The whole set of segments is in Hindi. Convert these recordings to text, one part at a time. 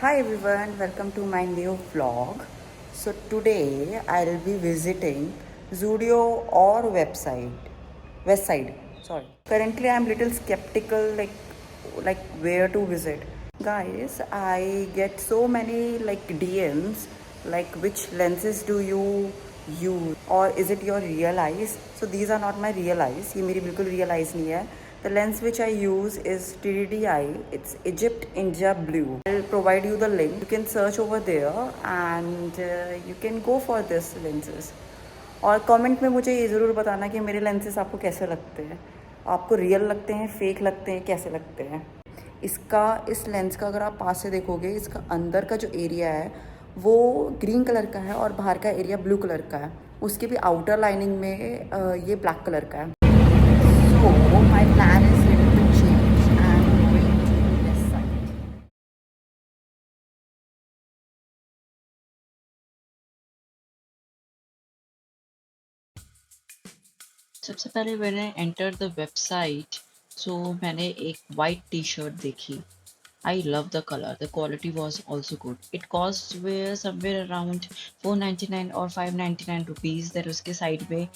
Hi everyone, welcome to my new vlog. So today I'll be visiting Zudio or Westside. Sorry. Currently I'm little skeptical like where to visit. Guys, I get so many like DMs like which lenses do you use or is it your real eyes? So these are not my real eyes. ये मेरी बिल्कुल real eyes नहीं है. The lens which I use is TDDI. It's Egypt India Blue. I'll provide you the link. You can search over there and you can go for this lenses. और कमेंट में मुझे ये ज़रूर बताना कि मेरे लेंसेज आपको कैसे लगते हैं, आपको रियल लगते हैं, फेक लगते हैं, कैसे लगते हैं। इस लेंस का अगर आप पास से देखोगे, इसका अंदर का जो एरिया है वो ग्रीन कलर का है और बाहर का एरिया ब्लू कलर का है। उसकी भी आउटर लाइनिंग में ये ब्लैक कलर का है। So my plan is little bit change and going to this side. सबसे पहले मैंने एंटर द वेबसाइट सो मैंने एक वाइट टी शर्ट देखी. I love the color. The quality was also good. It cost were somewhere around 499 or 599 rupees. Then उसके साइड में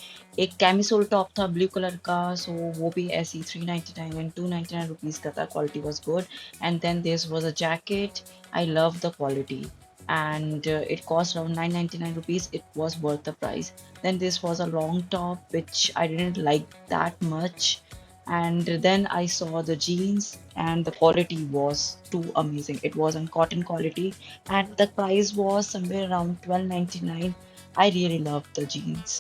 एक कैमिसोल टॉप था ब्लू कलर का, सो वो भी ऐसी 399 and 299 rupees का था. Quality was good. And then this was a jacket. I love the quality. And it cost around 999 rupees. It was worth the price. Then this was a long top which I didn't like that much, and then I saw the jeans and the quality was too amazing. It was on cotton quality and the price was somewhere around 1299. I really loved the jeans.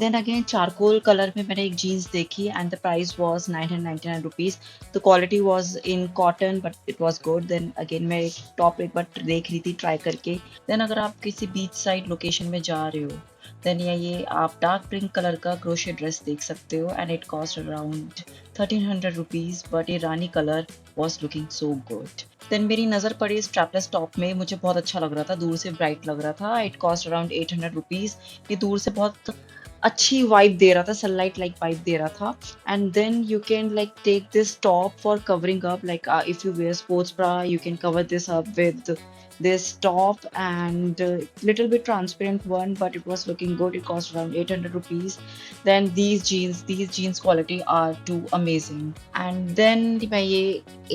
Then again charcoal color में मैंने एक jeans देखी and the price was 999 rupees. The quality was in cotton but it was good. Then again मैं एक top एक बार देख रही थी try करके. Then अगर आप किसी beach side location में जा रहे हो देन ये आप डार्क पिंक कलर का क्रोशे ड्रेस देख सकते हो and it cost around 1300 rupees. But ये रानी colour was looking so good. Then मेरी नज़र पड़ी स्ट्रैपलेस टॉप में, मुझे बहुत अच्छा लग रहा था, दूर से ब्राइट लग रहा था. It cost around 800 rupees. ये दूर से बहुत अच्छी वाइब दे रहा था, सनलाइट लाइक वाइब दे रहा था. And then you can like take this top for covering up, like if you wear sports bra you can cover this up with this top and little bit transparent one, but it was looking good. It cost around 800 rupees. Then these jeans quality are too amazing. And then मैं ये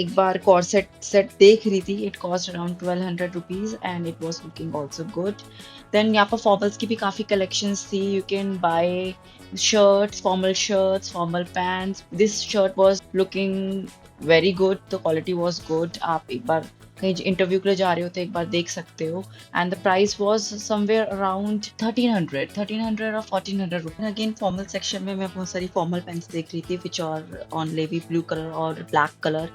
एक बार corset set देख रही थी. It cost around 1200 rupees and it was looking also good. Then यहाँ पर फॉर्मल्स की भी काफ़ी कलेक्शंस थी. You can buy shirts, formal pants. This shirt was looking very good. The quality was good. आप एक बार कहीं इंटरव्यू के लिए जा रहे हो तो एक बार देख सकते हो. And the price was somewhere around 1300 और 1400 रुपीज. अगेन फॉर्मल सेक्शन में मैं बहुत सारी फॉर्मल पेंस देख रही थी which are on Levi blue colour और ब्लैक कलर.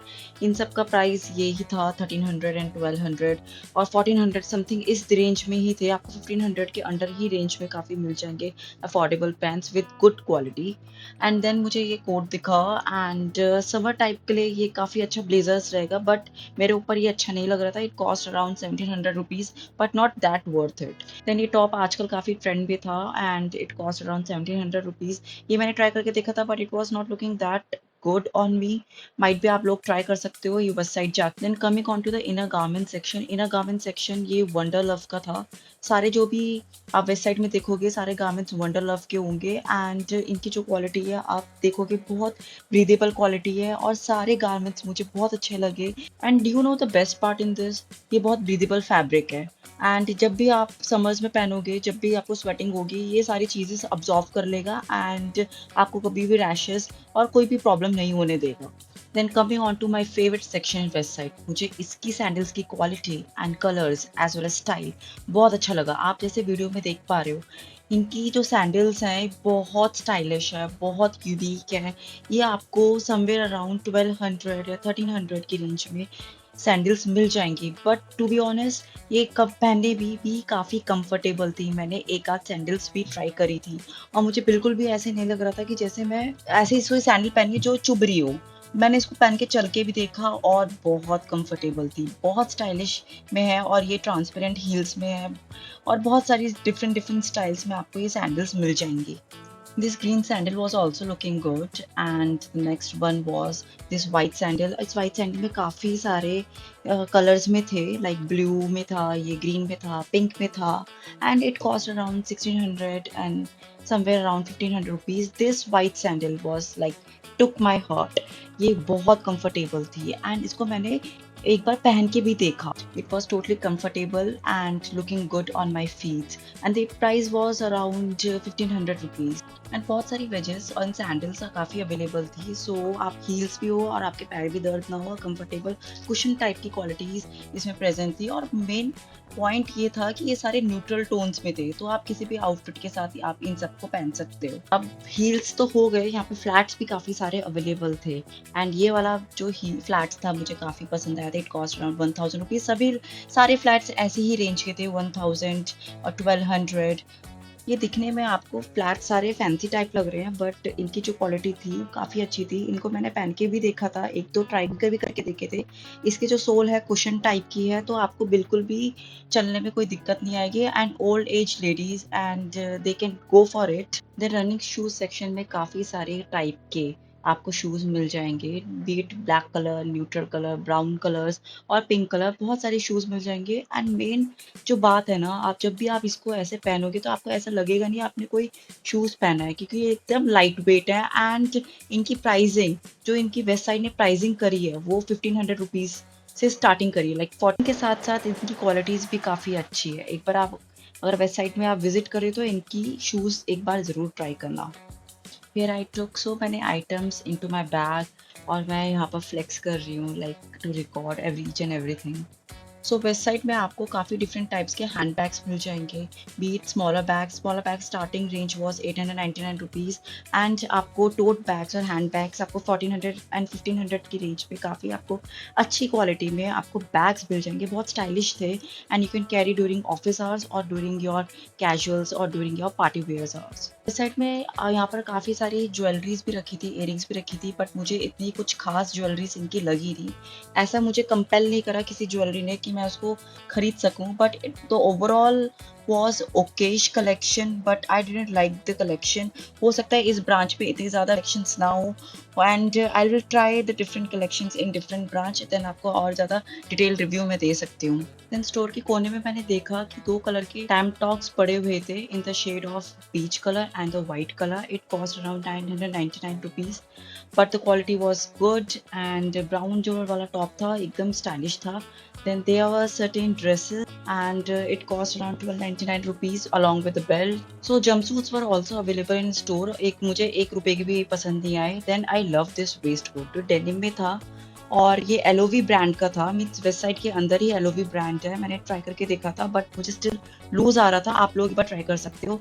इन सब का प्राइस यही था 1300 एंड 1200 और 1400 समथिंग इस रेंज में ही थे. आपको 1500 के अंडर ही रेंज में काफ़ी मिल जाएंगे affordable pants with good quality. And then मुझे ये कोट दिखा एंड समर टाइप के लिए ये काफ़ी अच्छा ब्लेजर्स रहेगा, बट मेरे ऊपर ये अच्छा नहीं लग रहा था. It cost around 1700 rupees but not that worth it. Then ये टॉप आजकल काफ़ी ट्रेंड भी था and it cost around 1700 rupees. ये मैंने ट्राई करके देखा था but it was not looking that good on me. Might भी आप लोग ट्राई कर सकते हो ये वेस्ट साइड जाके. Then coming on to the inner garment section. Inner garment section ये वंडर लव का था. सारे जो भी आप वेस्ट साइड में देखोगे सारे गारमेंट्स वंडर लव के होंगे एंड इनकी जो क्वालिटी है आप देखोगे बहुत ब्रीदेबल क्वालिटी है और सारे गारमेंट्स मुझे बहुत अच्छे लगे. And you know the best part in this, ये बहुत ब्रीदेबल फैब्रिक है एंड जब भी आप समर्स में पहनोगे, जब भी आपको स्वेटिंग होगी, ये सारी चीज़ें अब्जॉर्व कर लेगा एंड आपको कभी भी रैशेस और कोई भी प्रॉब्लम नहीं होने देगा. Then coming on to my favourite section Westside. मुझे इसकी सैंडल्स की quality and colours as well as style बहुत अच्छा लगा. आप जैसे वीडियो में देख पा रहे हो इनकी जो सैंडल्स हैं बहुत स्टाइलिश है, बहुत यूनिक है. ये आपको समवेयर अराउंड 1200 या 1300 की रेंज में सैंडल्स मिल जाएंगी. बट टू बी ऑनेस्ट ये कब पहनने भी काफ़ी कंफर्टेबल थी. मैंने एक आध सैंडल्स भी ट्राई करी थी और मुझे बिल्कुल भी ऐसे नहीं लग रहा था कि जैसे मैं ऐसे ही सैंडल पहनी जो चुभ रही हो. मैंने इसको पहन के चल के भी देखा और बहुत कंफर्टेबल थी, बहुत स्टाइलिश में है और ये ट्रांसपेरेंट हील्स में है और बहुत सारी डिफरेंट डिफरेंट स्टाइल्स में आपको ये सैंडल्स मिल जाएंगी. This green sandal was also looking good, and the next one was this white sandal. इस white sandal में काफ़ी सारे कलर्स में थे, like blue में था, ये green में था, pink में था, and it cost around 1600 and somewhere around 1500 rupees. This white sandal was like took my heart. ये बहुत comfortable थी, and इसको मैंने एक बार पहन के भी देखा. It was totally comfortable and looking good on my feet, and the price was around 1500 rupees. And बहुत सारी वेजेस और सैंडल्स काफ़ी अवेलेबल थी, सो आप हील्स भी हो और आपके पैर भी दर्द ना हो, कंफर्टेबल कुशन टाइप की क्वालिटीज़ इसमें प्रेजेंट थी. और मेन पॉइंट ये था कि ये सारे न्यूट्रल टोन्स में थे, तो आप किसी भी आउटफिट के साथ आप इन सबको पहन सकते हो. अब हील्स तो हो गए, यहाँ पे फ्लैट्स भी काफ़ी सारे अवेलेबल थे, एंड ये वाला जो ही फ्लैट्स था मुझे काफ़ी पसंद आया था. It cost around 1000 rupees. सभी सारे फ्लैट्स ऐसे ही रेंज के थे, 1000 और 1200. ये दिखने में आपको फ्लैट सारे फैंसी टाइप लग रहे हैं, बट इनकी जो क्वालिटी थी काफ़ी अच्छी थी. इनको मैंने पहन के भी देखा था, एक दो ट्राई कर भी करके देखे थे. इसकी जो सोल है कुशन टाइप की है, तो आपको बिल्कुल भी चलने में कोई दिक्कत नहीं आएगी. And old age ladies and they can go for it. The running shoes section में काफ़ी सारे टाइप के आपको शूज़ मिल जाएंगे, beat black colour, neutral colour, brown colours और पिंक कलर. बहुत सारे शूज़ मिल जाएंगे. एंड मेन जो बात है ना, आप जब भी आप इसको ऐसे पहनोगे तो आपको ऐसा लगेगा नहीं आपने कोई शूज़ पहना है, क्योंकि ये एकदम लाइट वेट है. एंड इनकी प्राइसिंग जो इनकी वेबसाइट ने प्राइसिंग करी है वो 1500 रुपीज़ से स्टार्टिंग करी है. लाइक 14 के साथ साथ इनकी क्वालिटीज़ भी काफ़ी अच्छी है. एक बार आप अगर वेबसाइट में आप विजिट करें तो इनकी शूज़ एक बार ज़रूर ट्राई करना. फिर I took so many items into my bag और मैं यहाँ पर फ्लेक्स कर रही हूँ, like to record each and everything. So website में आपको काफ़ी डिफरेंट टाइप्स के हैंड बैग्स मिल जाएंगे. But smaller bag starting range was 899 rupees. And आपको टोट बैग्स और हैंड बैग्स आपको 1400 एंड 1500 की रेंज पे काफ़ी आपको अच्छी क्वालिटी में आपको बैग्स मिल जाएंगे. बहुत स्टाइलिश थे, and you can carry during office hours और ड्यूरिंग योर कैजुअल्स और during your party wears hours. Website में यहाँ पर काफ़ी सारी ज्वेलरीज भी रखी थी, इयरिंग्स भी रखी थी, बट मुझे इतनी कुछ खास ज्वेलरीज इनकी लगी नहीं. ऐसा मुझे कंपेल नहीं करा किसी ज्वेलरी ने कि मैं उसको खरीद सकूं. But the overall was okayish collection, but I didn't like the collection. हो सकता है इस ब्रांच पे इतनी ज़्यादा collections ना हो, and I will try the different collections in different branch, then आपको और ज़्यादा डिटेल रिव्यू में दे सकती हूँ. देन स्टोर के कोने में मैंने देखा कि 2 कलर के टैम्प टॉप्स पड़े हुए थे in the shade of peach colour and the white colour. It cost around 999 rupees, but the quality was good. And brown जो वाला टॉप था एकदम स्टाइलिश था. Then there were certain dresses, and it cost around 1299 rupees along with the belt. So jumpsuits were also available in store. एक मुझे 1 रुपए की भी पसंद नहीं आए. Then I love this waistcoat. तो डेनिम में था और ये LOV ब्रांड का था. मीन्स वेबसाइट के अंदर ही LOV ब्रांड है. मैंने ट्राई करके देखा था, बट मुझे स्टिल लूज आ रहा था. आप लोग एक बार ट्राई कर सकते हो.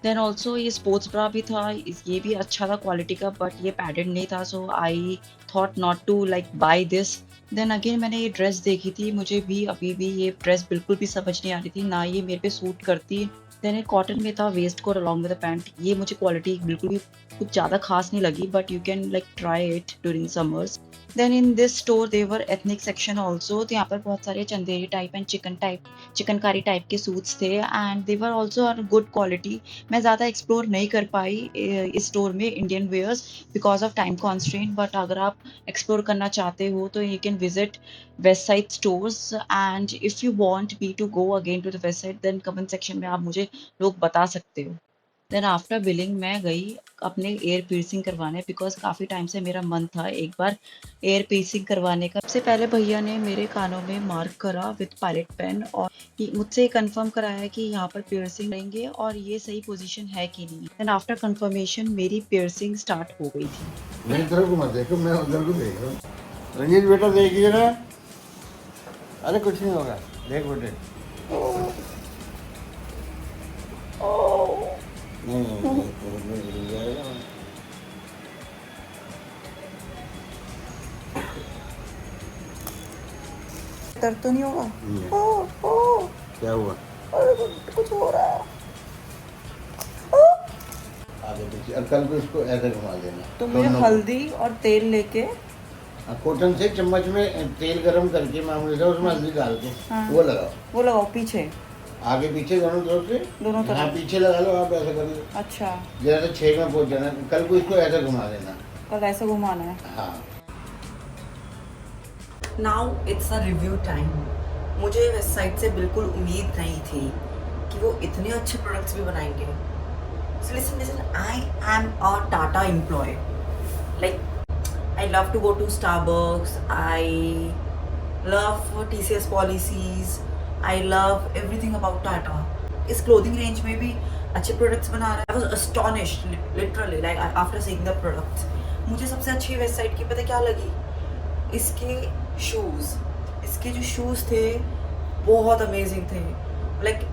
देन ऑल्सो ये स्पोर्ट्स ब्रा भी था. ये भी अच्छा था क्वालिटी का, बट ये पैडेड नहीं था. So I thought not to like buy this. Then again मैंने ये ड्रेस देखी थी. मुझे भी अभी भी ये ड्रेस बिल्कुल भी समझ नहीं आ रही थी, ना ये मेरे पे सूट करती. देन ये कॉटन में था, waistcoat along with the pants. ये मुझे क्वालिटी बिल्कुल भी कुछ ज़्यादा खास नहीं लगी, but you can like try it during summers. Then in this store they've ethnic section also. तो यहाँ पर बहुत सारे Chanderi type and chikankari type के सूट्स थे, and they've also are good quality. मैं ज़्यादा एक्सप्लोर नहीं कर पाई इस स्टोर में Indian wears because of time constraint. But अगर आप एक्सप्लोर करना चाहते हो तो you can visit website stores. And if you want me to go again to the website, then comment section में आप मुझे लोग बता सकते हो. देन आफ्टर बिलिंग मैं गई अपने एयर पीर्सिंग करवाने, बिकॉज काफ़ी टाइम से मेरा मन था एक बार एयर पीर्सिंग करवाने का. सबसे पहले भैया ने मेरे कानों में मार्क करा विथ पायलट पेन और मुझसे कंफर्म कराया कि यहाँ पर पियर्सिंग लेंगे और ये सही पोजीशन है कि नहीं. देन आफ्टर कंफर्मेशन मेरी पियर्सिंग स्टार्ट हो गई थी. मैं इधर को मत देखो, मैं उधर को देख रहा हूँ. रंजीत बेटा देखिए ना. अरे कुछ नहीं होगा, देख बेटे. नहीं जाएगा. दर्द तो नहीं होगा? क्या हुआ? अरे कुछ हो रहा है. आगे पीछे. और कल को इसको ऐसे घुमा देना. तो मुझे हल्दी और तेल लेके कॉटन से चम्मच में तेल गरम करके मामूली से उसमें हल्दी डाल के हाँ. वो लगाओ. वो लगाओ पीछे. आगे पीछे दोनों तरफ से। दोनों तरफ। हाँ पीछे लगा लो आप, ऐसा कर लो। अच्छा, जरा तो 6 में पहुंच जाना, कल को इसको ऐसा घुमा देना। कल ऐसे घुमाना है। हाँ। Now it's a review time. मुझे वेबसाइट से बिल्कुल उम्मीद नहीं थी कि वो इतने अच्छे प्रोडक्ट्स भी बनाएंगे। So listen, I am a Tata employee. Like, I love to go to Starbucks. I love TCS policies. I love everything about Tata. इस क्लोथिंग रेंज में भी अच्छे प्रोडक्ट्स बना रहा है। I was astonished, literally, like after seeing the products. मुझे सबसे अच्छी वेबसाइट की पता क्या लगी? इसके शूज़, इसके जो शूज़ थे बहुत अमेजिंग थे। Like,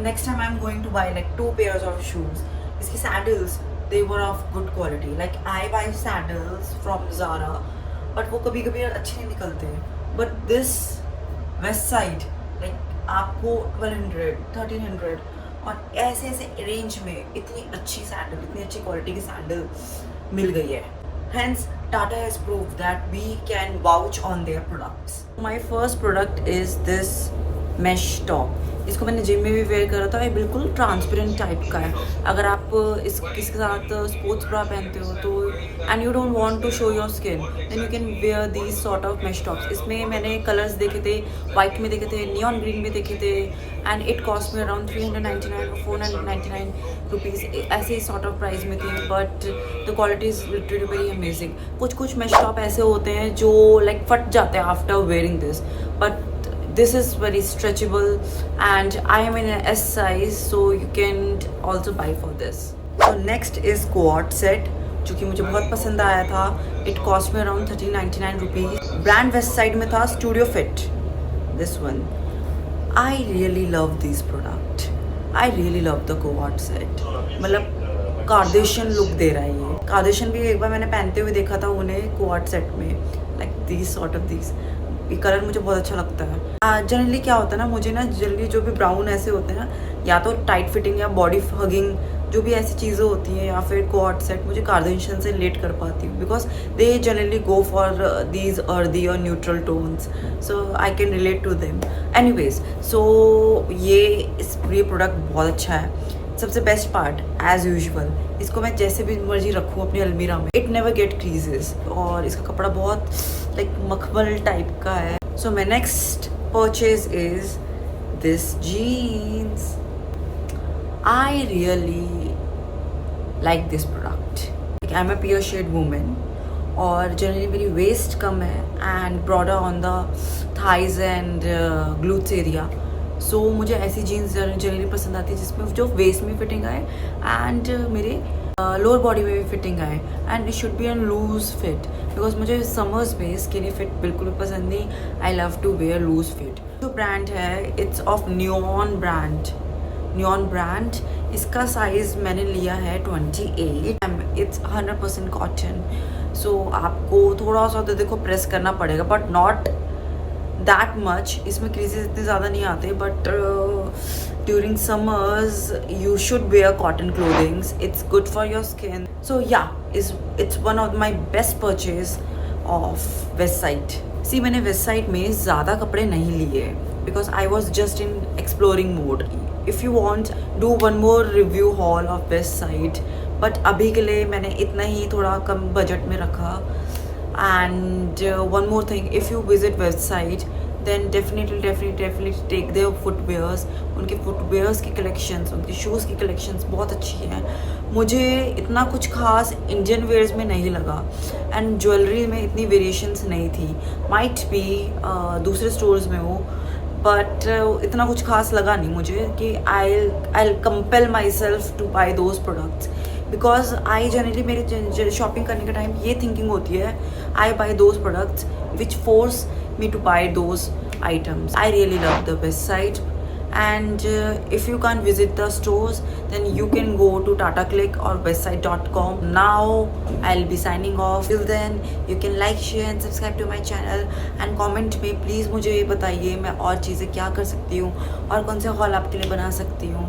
next time I'm going to buy like 2 pairs of shoes. इसकी sandals, they were of good quality. Like I buy sandals from Zara, but वो कभी कभी अच्छे नहीं निकलते। But this website, like आपको 1200, 1300 और ऐसे ऐसे रेंज में इतनी अच्छी सैंडल, इतनी अच्छी क्वालिटी की सैंडल मिल गई है। Hence, Tata has proved that we can vouch on their products. My first product is this mesh top. इसको मैंने जिम में भी वेयर करा था। ये बिल्कुल ट्रांसपेरेंट टाइप का है। अगर आप इसके साथ स्पोर्ट्स ब्रा पहनते हो तो and you don't want to show your skin, then you can wear these sort of mesh tops. इसमें मैंने कलर्स देखे थे, वाइट में देखे थे, नियॉन ग्रीन में देखे थे, एंड इट कॉस्ट में अराउंड 399 और 499 रुपीज़ ऐसे सॉर्ट ऑफ प्राइस में थे। But the quality is literally very amazing. कुछ मेश टॉप ऐसे होते हैं जो लाइक फट जाते हैं after wearing this, but this is very stretchable and I am in an S size, so you can also buy for this. So next is quad set, जो कि मुझे बहुत पसंद आया था। It cost me around 1399 rupees. Brand west side में था studio fit, this one. I really love this product. I really love the quad set. मतलब कार्डेशियन लुक दे रहा है ये। कार्डेशियन भी एक बार मैंने पहनते हुए देखा था उन्हें क्वाड सेट में, like these sort of these. ये कलर मुझे बहुत अच्छा लगता है। जनरली क्या होता है ना, मुझे ना जनरली जो भी ब्राउन ऐसे होते हैं ना, या तो टाइट फिटिंग या बॉडी हगिंग जो भी ऐसी चीज़ें होती हैं, या फिर क्वाड सेट मुझे कार्डेशियन से रिलेट कर पाती हूँ, because they generally go for these earthy और neutral tones, so I can relate to them. Anyways, so ये प्रोडक्ट बहुत अच्छा है। सबसे बेस्ट पार्ट एज यूजुअल, इसको मैं जैसे भी मर्जी रखूँ अपनी अलमीरा में, इट नेवर गेट क्रीजेस, और इसका कपड़ा बहुत लाइक मखमल टाइप का है। So my next purchase is this jeans. I really like this product. I am a pear shaped women और जनरली मेरी वेस्ट कम है and broader on the thighs and glutes area. So मुझे ऐसी जीन्स जनरली पसंद आती है जिसमें जो वेस्ट में फिटिंग आए एंड मेरे लोअर बॉडी में भी फिटिंग आए, and it should be an loose fit, because मुझे समर्स में इसके लिए फिट बिल्कुल भी पसंद नहीं। I love to wear loose fit. जो ब्रांड है इट्स ऑफ न्यून ब्रांड। इसका साइज़ मैंने लिया है 28। It's 100% cotton. सो आपको थोड़ा सा तो देखो प्रेस करना पड़ेगा, बट नॉट दैट मच। इसमें क्रीजेस इतने ज़्यादा नहीं आते, but during summers you should wear cotton clothings. It's good for your skin. So yeah it's one of my best purchase of Westside. See, मैंने वेस्ट साइड में ज़्यादा कपड़े नहीं लिए because I was just in exploring mode. If you want do one more review haul of Westside, but अभी के लिए मैंने इतना ही थोड़ा कम बजट में रखा। And one more thing, if you visit website, then definitely take their footwears. उनके footwears की collections, उनके shoes की collections बहुत अच्छी हैं। मुझे इतना कुछ खास इंडियन वेयर्स में नहीं लगा, एंड ज्वेलरी में इतनी वेरिएशंस नहीं थी। माइट भी दूसरे स्टोर्स में हो, बट इतना कुछ खास लगा नहीं मुझे कि I compel myself to buy those products, because I generally मेरे शॉपिंग करने का टाइम ये थिंकिंग होती है, I buy those products which force me to buy those items. I really love the website, and if you can't visit the stores, then you can go to TataClick or website.com. Now I'll be signing off. Till then, you can like, share and subscribe to my channel, and comment में please मुझे ये बताइए मैं और चीज़ें क्या कर सकती हूँ और कौन से हॉल आपके लिए बना सकती हूँ।